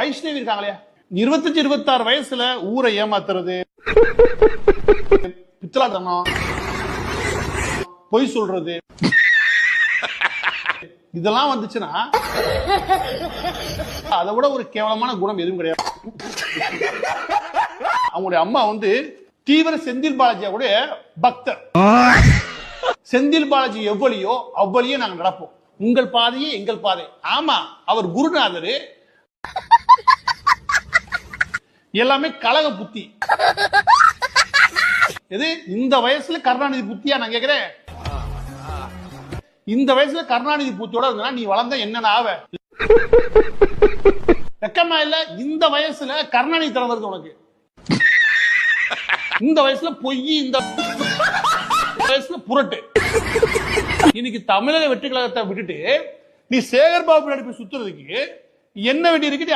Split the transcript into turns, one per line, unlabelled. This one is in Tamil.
வைஷ்ணவி இருக்காங்களே 25-26 வயசுல ஊரை ஏமாத்துறது, பித்தலாட்டனம், பொய் சொல்றது, இதெல்லாம் வந்துச்சுன்னா அதை விட ஒரு கேவலமான குணம் எதுவும் கிடையாது. அவங்களுடைய அம்மா தீவிர செந்தில் பாலாஜியா கூட பக்தர். செந்தில் பாலாஜி எவ்வளியோ அவ்வளியே நாங்க நடப்போம். உங்கள் பாதையே எங்கள் பாதை. ஆமா, அவர் குருநாதர். எல்லாமே கழக புத்தி. எது இந்த வயசுல கருணாநிதி புத்தியா நான் கேக்குறேன்? இந்த வயசுல கருணாநிதி புத்தியோட இருந்தா நீ வளர்ந்த என்ன ஆவ? வெக்கமா இல்ல? இந்த வயசுல கருணாநிதி தரம் வருது உனக்கு. இந்த வயசுல பொய், இந்த வயசுல புரட்டு. இன்னைக்கு தமிழக வெற்றி கழகத்தை விட்டுட்டு நீ சேகர் பாபு நடிப்பு சுத்துறதுக்கு என்ன வேண்டி இருக்கு?